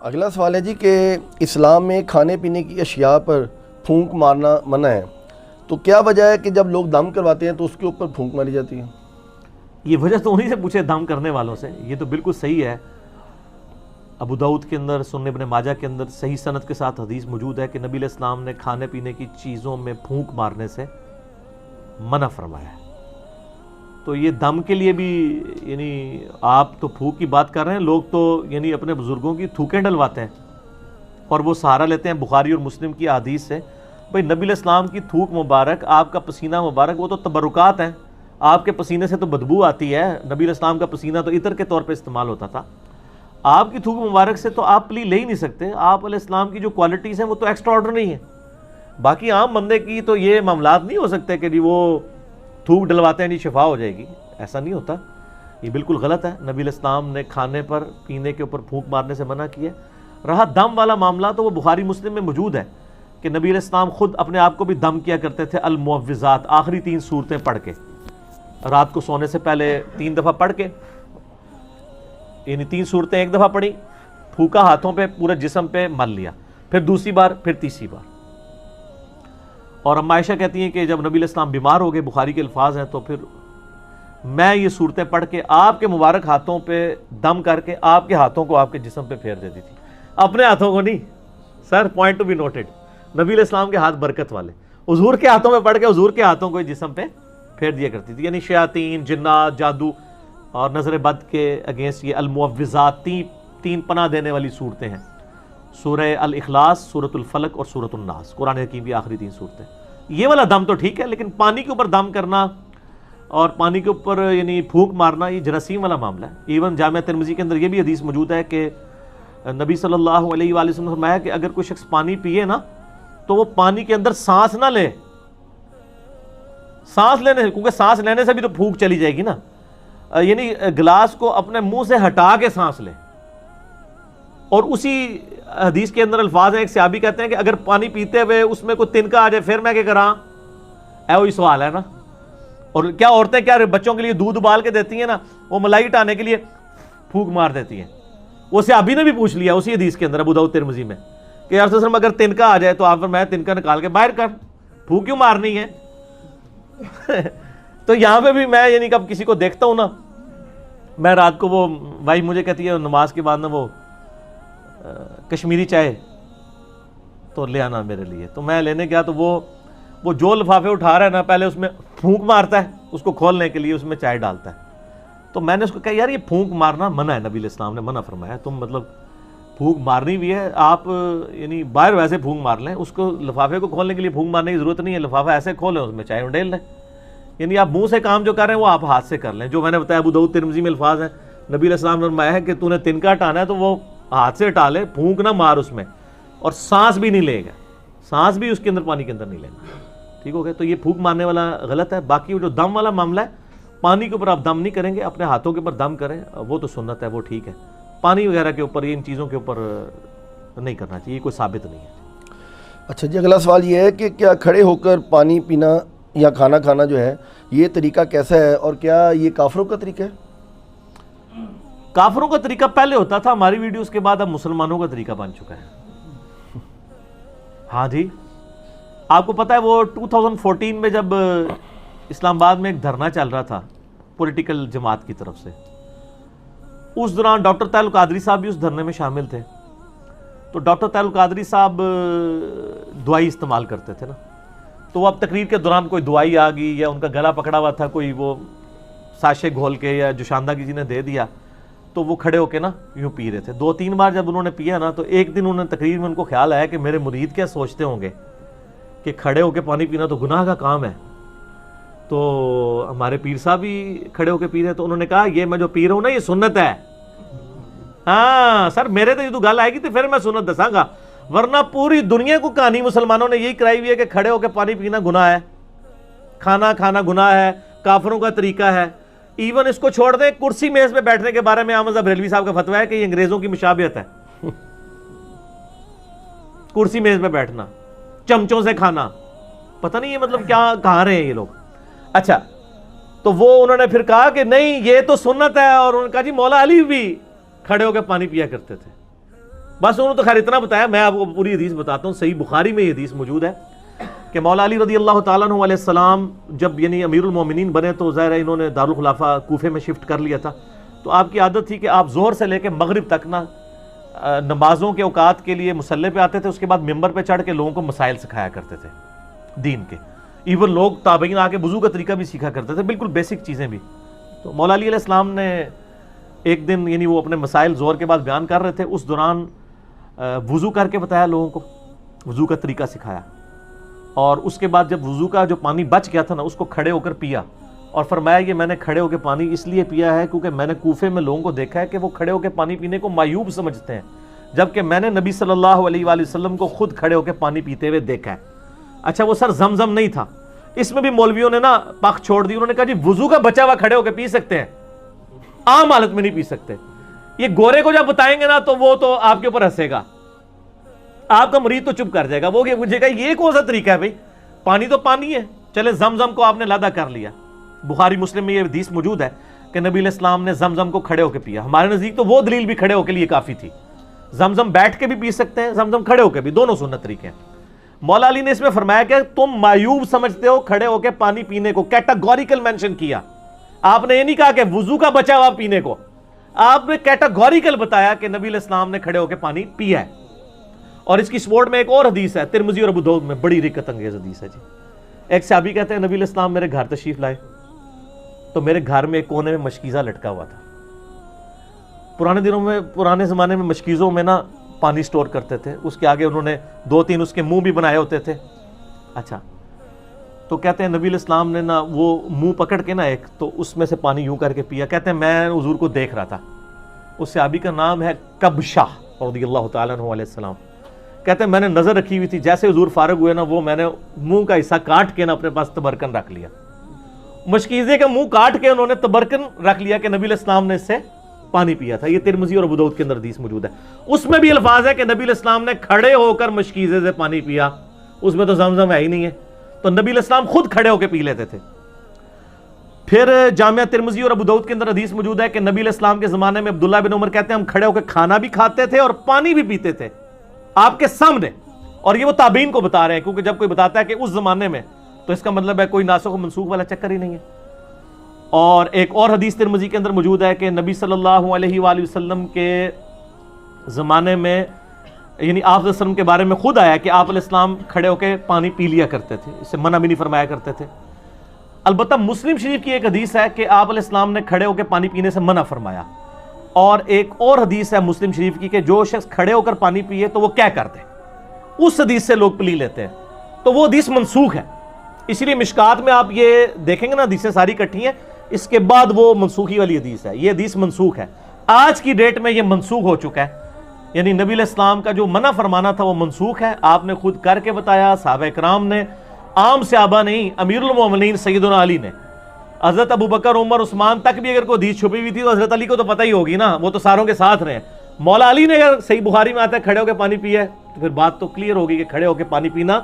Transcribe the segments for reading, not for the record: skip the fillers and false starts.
اگلا سوال ہے جی کہ اسلام میں کھانے پینے کی اشیاء پر پھونک مارنا منع ہے، تو کیا وجہ ہے کہ جب لوگ دم کرواتے ہیں تو اس کے اوپر پھونک ماری جاتی ہے؟ یہ وجہ تو انہی سے پوچھے دم کرنے والوں سے. یہ تو بالکل صحیح ہے. ابو داؤد کے اندر، سنن ابن ماجہ کے اندر صحیح سند کے ساتھ حدیث موجود ہے کہ نبی علیہ السلام نے کھانے پینے کی چیزوں میں پھونک مارنے سے منع فرمایا ہے. تو یہ دم کے لیے بھی یعنی آپ تو پھونک کی بات کر رہے ہیں، لوگ تو یعنی اپنے بزرگوں کی تھوکیں ڈلواتے ہیں اور وہ سہارا لیتے ہیں بخاری اور مسلم کی احادیث سے. بھئی نبی علیہ السلام کی تھوک مبارک، آپ کا پسینہ مبارک، وہ تو تبرکات ہیں. آپ کے پسینے سے تو بدبو آتی ہے. نبی علیہ السلام کا پسینہ تو عطر کے طور پہ استعمال ہوتا تھا. آپ کی تھوک مبارک سے تو آپ پلی لے ہی نہیں سکتے. آپ علیہ السلام کی جو کوالٹیز ہیں وہ تو ایکسٹرا آرڈنری ہیں. باقی عام بندے کی تو یہ معاملات نہیں ہو سکتے کہ جی وہ تھوک ڈلواتے ہیں جی شفا ہو جائے گی. ایسا نہیں ہوتا. یہ بالکل غلط ہے. نبی علیہ السلام نے کھانے پر پینے کے اوپر پھونک مارنے سے منع کیا. رہا دم والا معاملہ تو وہ بخاری مسلم میں موجود ہے کہ نبی علیہ السلام خود اپنے آپ کو بھی دم کیا کرتے تھے. المعوذات، آخری 3 سورتیں پڑھ کے، رات کو سونے سے پہلے 3 دفعہ پڑھ کے، یعنی 3 سورتیں ایک دفعہ پڑھی، پھونکا ہاتھوں پہ، پورے جسم پہ مل لیا، پھر دوسری بار، پھر تیسری بار. اور اما عائشہ کہتی ہیں کہ جب نبی علیہ السلام بیمار ہو گئے، بخاری کے الفاظ ہیں، تو پھر میں یہ صورتیں پڑھ کے آپ کے مبارک ہاتھوں پہ دم کر کے آپ کے ہاتھوں کو آپ کے جسم پہ پھیر دیتی تھی. اپنے ہاتھوں کو نہیں سر، پوائنٹ ٹو بی نوٹڈ. نبی علیہ السلام کے ہاتھ برکت والے، حضور کے ہاتھوں پہ پڑھ کے حضور کے ہاتھوں کو جسم پہ پھیر دیا کرتی تھی. یعنی شیاطین، جنات، جادو اور نظر بد کے اگینسٹ یہ المعوذات 3 پناہ دینے والی صورتیں ہیں. سورہ الاخلاص، سورۃ الفلق اور سورۃ الناس، قرآن حکیم کی آخری 3 صورتیں. یہ والا دم تو ٹھیک ہے، لیکن پانی کے اوپر دم کرنا اور پانی کے اوپر یعنی پھونک مارنا یہ جراثیم والا معاملہ ہے. ایون جامعہ ترمذی کے اندر یہ بھی حدیث موجود ہے کہ نبی صلی اللہ علیہ وآلہ وسلم نے فرمایا کہ اگر کوئی شخص پانی پیے نا تو وہ پانی کے اندر سانس نہ لے. سانس لینے، کیونکہ سانس لینے سے بھی تو پھونک چلی جائے گی نا، یعنی گلاس کو اپنے منہ سے ہٹا کے سانس لے. اور اسی حدیث کے اندر الفاظ ہیں، ایک صحابی کہتے ہیں کہ اگر پانی پیتے ہوئے اس میں کوئی تنکا آ جائے پھر میں کیا کراں؟ وہی سوال ہے نا. اور کیا عورتیں کیا بچوں کے لیے دودھ ابال کے دیتی ہیں نا، وہ ملائی ہٹانے کے لیے پھونک مار دیتی ہیں. وہ صحابی نے بھی پوچھ لیا اسی حدیث کے اندر ابو داؤد ترمذی میں کہ یا رسول اللہ اگر تنکا آ جائے تو آپ میں تنکا نکال کے باہر کر، پھونک کیوں مارنی ہے؟ تو یہاں پہ بھی میں یعنی کب کسی کو دیکھتا ہوں نا، میں رات کو وہ بھائی مجھے کہتی ہے نماز کے بعد نا وہ کشمیری چائے تو لے آنا میرے لیے. تو میں لینے گیا تو وہ جو لفافے اٹھا رہا ہے نا، پہلے اس میں پھونک مارتا ہے اس کو کھولنے کے لیے، اس میں چائے ڈالتا ہے. تو میں نے اس کو کہا یار یہ پھونک مارنا منع ہے، نبی علیہ السلام نے منع فرمایا. تم مطلب پھونک مارنی بھی ہے آپ یعنی باہر ویسے پھونک مار لیں، اس کو لفافے کو کھولنے کے لیے پھونک مارنے کی ضرورت نہیں ہے. لفافہ ایسے کھولیں، اس میں چائے انڈیل لیں. یعنی آپ منہ سے کام جو کر رہے ہیں وہ آپ ہاتھ سے کر لیں. جو میں نے بتایا ابو داؤد ترمذی میں الفاظ ہیں، نبی علیہ السلام نے فرمایا ہے کہ تو نے تنکا ہٹانا ہے تو وہ ہاتھ سے ہٹا لے، پھونک نہ مار اس میں. اور سانس بھی نہیں لے گا، سانس بھی اس کے اندر پانی کے اندر نہیں لینا. ٹھیک ہو گیا؟ تو یہ پھونک مارنے والا غلط ہے. باقی جو دم والا معاملہ ہے، پانی کے اوپر آپ دم نہیں کریں گے، اپنے ہاتھوں کے اوپر دم کریں، وہ تو سنت ہے، وہ ٹھیک ہے. پانی وغیرہ کے اوپر، ان چیزوں کے اوپر نہیں کرنا چاہیے، کوئی ثابت نہیں ہے. اچھا جی، اگلا سوال یہ ہے کہ کیا کھڑے ہو کر پانی پینا یا کھانا کھانا جو ہے یہ طریقہ کیسا ہے، اور کیا یہ کافروں کا طریقہ ہے؟ کافروں کا طریقہ پہلے ہوتا تھا، ہماری ویڈیوز کے بعد اب مسلمانوں کا طریقہ بن چکا ہے. ہاں جی، آپ کو پتہ ہے وہ 2014 میں جب اسلام آباد میں ایک دھرنا چل رہا تھا پولیٹیکل جماعت کی طرف سے، اس دوران ڈاکٹر طاہر القادری صاحب بھی اس دھرنے میں شامل تھے. تو ڈاکٹر طاہر القادری صاحب دوائی استعمال کرتے تھے نا، تو وہ اب تقریر کے دوران کوئی دوائی آ گئی یا ان کا گلا پکڑا ہوا تھا، کوئی وہ ساشے گھول کے یا جوشاندہ کسی نے دے دیا، تو وہ کھڑے ہو کے نا یوں پی رہے تھے. 2-3 بار جب انہوں نے پیا نا، تو ایک دن انہوں نے تقریر میں ان کو خیال آیا کہ میرے مرید کیا سوچتے ہوں گے کہ کھڑے ہو کے پانی پینا تو گناہ کا کام ہے. تو ہمارے پیر صاحب بھی کھڑے ہو کے پی رہے، تو انہوں نے کہا یہ میں جو پی رہا ہوں نا یہ سنت ہے. ہاں سر، میرے تو یہ تو گل آئے گی تو پھر میں سنت دساں گا، ورنہ پوری دنیا کو کہانی مسلمانوں نے یہی کرائی ہوئی ہے کہ کھڑے ہو کے پانی پینا گناہ ہے، کھانا کھانا گناہ ہے، کافروں کا طریقہ ہے. ایون اس کو چھوڑ دیں، کرسی میز پہ بیٹھنے کے بارے میں احمد بریلوی صاحب کا فتویٰ ہے کہ یہ انگریزوں کی مشابہت ہے. کرسی میز پہ بیٹھنا، چمچوں سے کھانا، پتہ نہیں یہ مطلب کیا کہاں رہے ہیں یہ لوگ. اچھا، تو وہ انہوں نے پھر کہا کہ نہیں یہ تو سنت ہے، اور انہوں نے کہا جی مولا علی بھی کھڑے ہو کے پانی پیا کرتے تھے. بس انہوں نے تو خیر اتنا بتایا، میں آپ کو پوری حدیث بتاتا ہوں. صحیح بخاری میں یہ حدیث موجود ہے کہ مولا علی رضی اللہ تعالیٰ عنہ علیہ السلام جب یعنی امیر المومنین بنے تو ظاہر ہے انہوں نے دارالخلافہ کوفے میں شفٹ کر لیا تھا. تو آپ کی عادت تھی کہ آپ ظہر سے لے کے مغرب تک نا نمازوں کے اوقات کے لیے مصلی پہ آتے تھے، اس کے بعد ممبر پہ چڑھ کے لوگوں کو مسائل سکھایا کرتے تھے دین کے. ایون لوگ تابعین آ کے وضو کا طریقہ بھی سیکھا کرتے تھے، بالکل بیسک چیزیں بھی. تو مولا علی علیہ السلام نے ایک دن یعنی وہ اپنے مسائل ظہر کے بعد بیان کر رہے تھے، اس دوران وضو کر کے بتایا لوگوں کو، وضو کا طریقہ سکھایا. اور اس کے بعد جب وضو کا جو پانی بچ گیا تھا نا، اس کو کھڑے ہو کر پیا اور فرمایا یہ میں نے کھڑے ہو کے پانی اس لیے پیا ہے کیونکہ میں نے کوفے میں لوگوں کو دیکھا ہے کہ وہ کھڑے ہو کے پانی پینے کو معیوب سمجھتے ہیں، جبکہ میں نے نبی صلی اللہ علیہ وآلہ وسلم کو خود کھڑے ہو کے پانی پیتے ہوئے دیکھا ہے. اچھا وہ سر زمزم نہیں تھا. اس میں بھی مولویوں نے نا پخ چھوڑ دی، انہوں نے کہا جی وضو کا بچا ہوا کھڑے ہو کے پی سکتے ہیں، عام حالت میں نہیں پی سکتے. یہ گورے کو جب بتائیں گے نا تو وہ تو آپ کے اوپر ہنسے گا، آپ کا مرید تو چپ کر جائے گا، وہ مجھے کہا یہ کون سا طریقہ ہے بھائی، پانی تو پانی ہے. چلے زمزم کو آپ نے لادا کر لیا. بخاری مسلم میں یہ حدیث موجود ہے کہ نبی علیہ السلام نے زمزم کو کھڑے ہو کے پیا. ہمارے نزدیک تو وہ دلیل بھی کھڑے ہو کے لیے کافی تھی. زمزم بیٹھ کے بھی پی سکتے ہیں، زمزم کھڑے ہو کے بھی، دونوں سنت طریقے ہیں. مولا علی نے اس میں فرمایا کہ تم معیوب سمجھتے ہو کھڑے ہو کے پانی پینے کو، کیٹاگوریکل مینشن کیا. آپ نے یہ نہیں کہا کہ وضو کا بچا ہوا پینے کو، آپ نے کیٹاگوریکل بتایا کہ نبی علیہ السلام نے کھڑے ہو کے پانی پیا ہے. اور اس کی سپورٹ میں ایک اور حدیث ہے ترمذی اور ابو داؤد میں، بڑی رکت انگیز حدیث ہے جی. ایک صحابی کہتے ہیں نبی علیہ السلام میرے گھر تشریف لائے تو میرے گھر میں ایک کونے میں مشکیزہ لٹکا ہوا تھا. پرانے زمانے میں مشکیزوں میں نا پانی سٹور کرتے تھے، اس کے آگے انہوں نے 2-3 اس کے منہ بھی بنائے ہوتے تھے. اچھا تو کہتے ہیں نبی علیہ السلام نے نا وہ منہ پکڑ کے نا ایک تو اس میں سے پانی یوں کر کے پیا. کہتے ہیں میں حضور کو دیکھ رہا تھا. اس صحابی کا نام ہے کبشہ رضی اللہ تعالیٰ عنہ علیہ السلام. کہتے ہیں میں نے نظر رکھی ہوئی تھی، جیسے حضور فارغ ہوئے نا وہ میں نے منہ کا حصہ کاٹ کے نا اپنے پاس تبرکن رکھ لیا. مشکیزے کا منہ کاٹ کے انہوں نے تبرکن رکھ لیا کہ نبی علیہ السلام نے اس سے پانی پیا تھا. یہ ترمذی اور ابو داؤد کے اندر حدیث موجود ہے. اس میں بھی الفاظ ہے کہ نبی علیہ السلام نے کھڑے ہو کر مشکیزے سے پانی پیا. اس میں تو زمزم ہے ہی نہیں ہے، تو نبی علیہ السلام خود کھڑے ہو کے پی لیتے تھے. پھر جامعہ ترمذی اور ابو داؤد کے اندر حدیث موجود ہے کہ نبی علیہ السلام کے زمانے میں عبداللہ بن عمر کہتے ہیں ہم کھڑے ہو کے کھانا بھی کھاتے تھے اور پانی بھی پیتے تھے آپ کے سامنے. اور یہ وہ تابعین کو بتا رہے ہیں، کیونکہ جب کوئی بتاتا ہے کہ اس زمانے میں تو اس کا مطلب ہے کوئی ناسخ و منسوخ والا چکر ہی نہیں ہے. اور ایک اور حدیث ترمذی کے اندر موجود ہے کہ نبی صلی اللہ علیہ وآلہ وسلم کے زمانے میں یعنی آپ علیہ وسلم کے بارے میں خود آیا کہ آپ علیہ السلام کھڑے ہو کے پانی پی لیا کرتے تھے، اس سے منع بھی نہیں فرمایا کرتے تھے. البتہ مسلم شریف کی ایک حدیث ہے کہ آپ علیہ السلام نے کھڑے ہو کے پانی پینے سے منع فرمایا. اور ایک اور حدیث ہے مسلم شریف کی کہ جو شخص کھڑے ہو کر پانی پیے تو وہ کیا کرتے، اس حدیث سے لوگ پلی لیتے ہیں، تو وہ حدیث منسوخ ہے. اسی لیے مشکات میں آپ یہ دیکھیں گے نا حدیثیں ساری کٹھی ہیں، اس کے بعد وہ منسوخی والی حدیث ہے. یہ حدیث منسوخ ہے، آج کی ڈیٹ میں یہ منسوخ ہو چکا ہے. یعنی نبی علیہ السلام کا جو منع فرمانا تھا وہ منسوخ ہے. آپ نے خود کر کے بتایا، صحابہ کرام نے، عام صحابہ نہیں، امیر المومنین سیدنا علی نے، حضرت ابو بکر عمر عثمان تک بھی اگر کوئی حدیث چھپی ہوئی تھی تو حضرت علی کو تو پتہ ہی ہوگی نا، وہ تو ساروں کے ساتھ رہے ہیں. مولا علی نے اگر صحیح بخاری میں آتا ہے کھڑے ہو کے پانی پیا ہے تو پھر بات تو کلیئر ہوگی کہ کھڑے ہو کے پانی پینا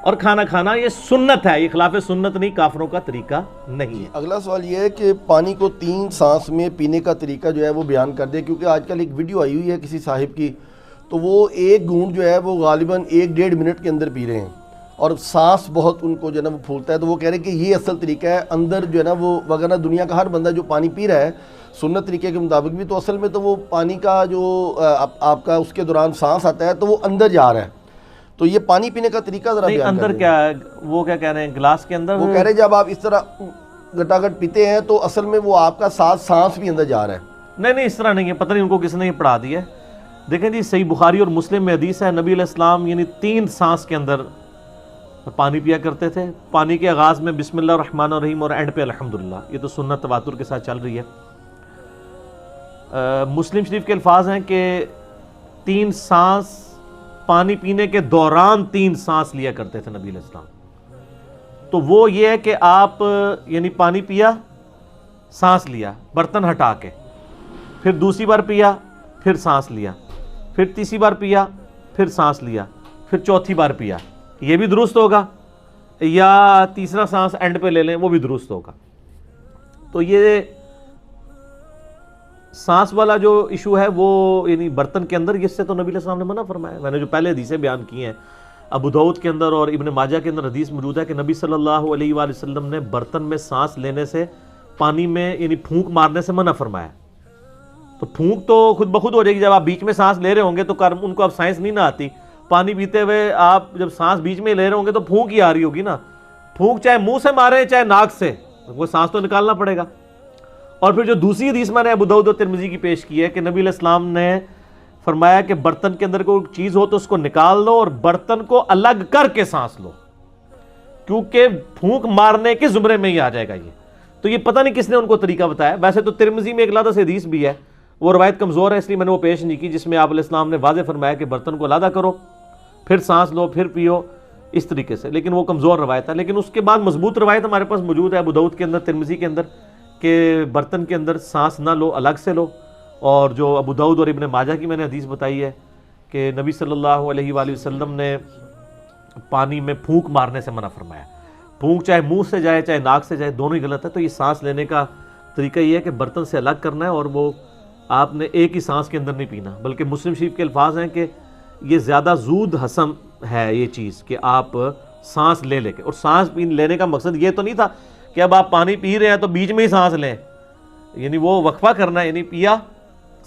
اور کھانا کھانا یہ سنت ہے، یہ خلاف سنت نہیں، کافروں کا طریقہ نہیں ہے. اگلا سوال یہ ہے کہ پانی کو 3 سانس میں پینے کا طریقہ جو ہے وہ بیان کر دے، کیونکہ آج کل ایک ویڈیو آئی ہوئی ہے کسی صاحب کی، تو وہ ایک گھونٹ جو ہے وہ غالباً 1-1.5 منٹ کے اندر پی رہے ہیں اور سانس بہت ان کو جو ہے نا وہ پھولتا ہے. تو وہ کہہ رہے ہیں کہ یہ اصل طریقہ ہے اندر جو ہے نا وہ، وغیرہ دنیا کا ہر بندہ جو پانی پی رہا ہے سنت طریقے کے مطابق بھی، تو اصل میں تو وہ پانی کا جو آپ کا اس کے دوران سانس آتا ہے تو وہ اندر جا رہا ہے. تو یہ پانی پینے کا طریقہ ذرا بیان اندر کیا ہے، وہ کیا کہہ رہے ہیں گلاس کے اندر، وہ کہہ رہے ہیں جب آپ اس طرح گٹاگٹ پیتے ہیں تو اصل میں وہ آپ کا ساتھ سانس بھی اندر جا رہا ہے. نہیں اس طرح نہیں ہے، پتہ نہیں ان کو کس نے یہ پڑھا دیا ہے. دیکھیں جی صحیح بخاری اور مسلم میں حدیث ہے نبی علیہ السلام یعنی 3 سانس کے اندر پانی پیا کرتے تھے. پانی کے آغاز میں بسم اللہ الرحمن الرحیم اور اینڈ پہ الحمدللہ. یہ تو سنت تواتر کے ساتھ چل رہی ہے. مسلم شریف کے الفاظ ہیں کہ 3 سانس پانی پینے کے دوران 3 سانس لیا کرتے تھے نبی علیہ السلام. تو وہ یہ ہے کہ آپ یعنی پانی پیا، سانس لیا برتن ہٹا کے، پھر دوسری بار پیا، پھر سانس لیا، پھر تیسری بار پیا، پھر سانس لیا، پھر چوتھی بار پیا. یہ بھی درست ہوگا، یا تیسرا سانس اینڈ پہ لے لیں وہ بھی درست ہوگا. تو یہ سانس والا جو ایشو ہے وہ یعنی برتن کے اندر، اس سے تو نبی علیہ السلام نے منع فرمایا. میں نے جو پہلے حدیثیں بیان کی ہیں ابو داؤد کے اندر اور ابن ماجہ کے اندر حدیث موجود ہے کہ نبی صلی اللہ علیہ وآلہ وسلم نے برتن میں سانس لینے سے، پانی میں یعنی پھونک مارنے سے منع فرمایا. تو پھونک تو خود بخود ہو جائے گی، جب آپ بیچ میں سانس لے رہے ہوں گے تو ان کو اب سائنس نہیں نہ آتی، پانی پیتے ہوئے آپ جب سانس بیچ میں لے رہے ہوں گے تو پھونک ہی آ رہی ہوگی نا. پھونک چاہے منہ سے مارے چاہے ناک سے، وہ سانس تو نکالنا پڑے گا. اور پھر جو دوسری حدیث میں نے ابو داؤد اور ترمذی کی پیش کی ہے کہ نبی علیہ السلام نے فرمایا کہ برتن کے اندر کوئی چیز ہو تو اس کو نکال لو اور برتن کو الگ کر کے سانس لو، کیونکہ پھونک مارنے کے زمرے میں ہی آ جائے گا یہ. تو یہ پتہ نہیں کس نے ان کو طریقہ بتایا. ویسے تو ترمذی میں ایک علیحدہ سے حدیث بھی ہے، وہ روایت کمزور ہے اس لیے میں نے وہ پیش نہیں کی، جس میں آپ علیہ السلام نے واضح فرمایا کہ برتن کو علیحدہ کرو، پھر سانس لو، پھر پیو، اس طریقے سے. لیکن وہ کمزور روایت ہے. لیکن اس کے بعد مضبوط روایت ہمارے پاس موجود ہے ابو داؤد کے اندر، ترمذی کے اندر، کہ برتن کے اندر سانس نہ لو، الگ سے لو. اور جو ابو داؤد اور ابن ماجہ کی میں نے حدیث بتائی ہے کہ نبی صلی اللہ علیہ وآلہ وسلم نے پانی میں پھونک مارنے سے منع فرمایا. پھونک چاہے منہ سے جائے چاہے ناک سے جائے، دونوں ہی غلط ہے. تو یہ سانس لینے کا طریقہ یہ ہے کہ برتن سے الگ کرنا ہے، اور وہ آپ نے ایک ہی سانس کے اندر نہیں پینا. بلکہ مسلم شریف کے الفاظ ہیں کہ یہ زیادہ زود ہضم ہے یہ چیز کہ آپ سانس لے کے. اور سانس لینے کا مقصد یہ تو نہیں تھا کہ اب آپ پانی پی رہے ہیں تو بیچ میں ہی سانس لیں، یعنی وہ وقفہ کرنا ہے، یعنی پیا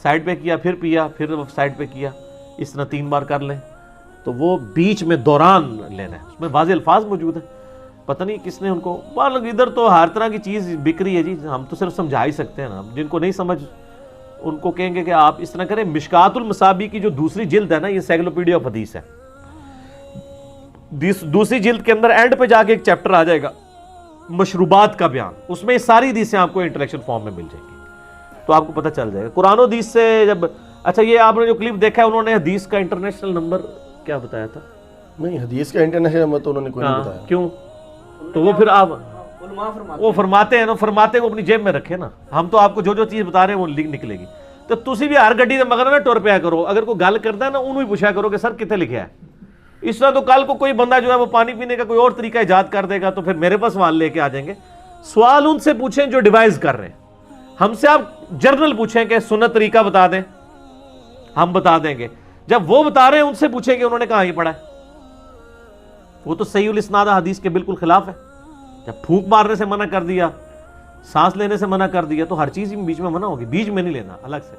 سائڈ پہ کیا، پھر پیا، پھر سائڈ پہ کیا، اس طرح 3 بار کر لیں. تو وہ بیچ میں دوران لینا ہے. اس میں واضح الفاظ موجود ہیں. پتہ نہیں کس نے ان کو، ادھر تو ہر طرح کی چیز بک رہی ہے جی، ہم تو صرف سمجھا ہی سکتے ہیں نا. جن کو نہیں سمجھ ان کو کہیں گے کہ آپ اس طرح کریں. مشکات المصابیح کی جو دوسری جلد ہے نا، یہ انسائکلوپیڈیا آف حدیث ہے. دوسری جلد کے اندر اینڈ پہ جا کے ایک چیپٹر آ جائے گا مشروبات کا بیان، اس میں یہ ساری حدیثیں آپ کو انٹلیکچوئل فارم میں مل جائیں گی، تو آپ کو پتہ چل جائے گا قرآن و حدیث سے. جب اچھا یہ آپ نے جو کلپ دیکھا ہے، انہوں نے حدیث کا انٹرنیشنل نمبر کیا بتایا تھا؟ نہیں، حدیث کا انٹرنیشنل نمبر تو انہوں نے کوئی نہیں بتایا. کیوں؟ تو وہ پھر آپ وہ فرماتے ہیں نا، فرماتے وہ اپنی جیب میں رکھے نا. ہم تو آپ کو جو چیز بتا رہے ہیں وہ لکھ نکلے گی. تو تسی بھی ہر گڈی دے مگر نہ ٹر پیا کرو. اگر کوئی گل کرتا ہے نا، انہوں ہی پوچھا کرو کہ سر کتنے لکھا ہے. اس طرح تو کل کو کوئی بندہ جو ہے وہ پانی پینے کا کوئی اور طریقہ ایجاد کر دے گا تو پھر میرے پاس سوال لے کے آ جائیں گے. سوال ان سے پوچھیں جو ڈیوائز کر رہے ہیں. ہم سے آپ جرنل پوچھیں کہ سنت طریقہ بتا دیں، ہم بتا دیں گے. جب وہ بتا رہے ہیں ان سے پوچھیں کہ انہوں نے کہاں ہی پڑھا ہے. وہ تو صحیح الاسناد حدیث کے بالکل خلاف ہے. جب پھونک مارنے سے منع کر دیا، سانس لینے سے منع کر دیا، تو ہر چیز بیچ میں منع ہوگی. بیچ میں نہیں لینا، الگ سے.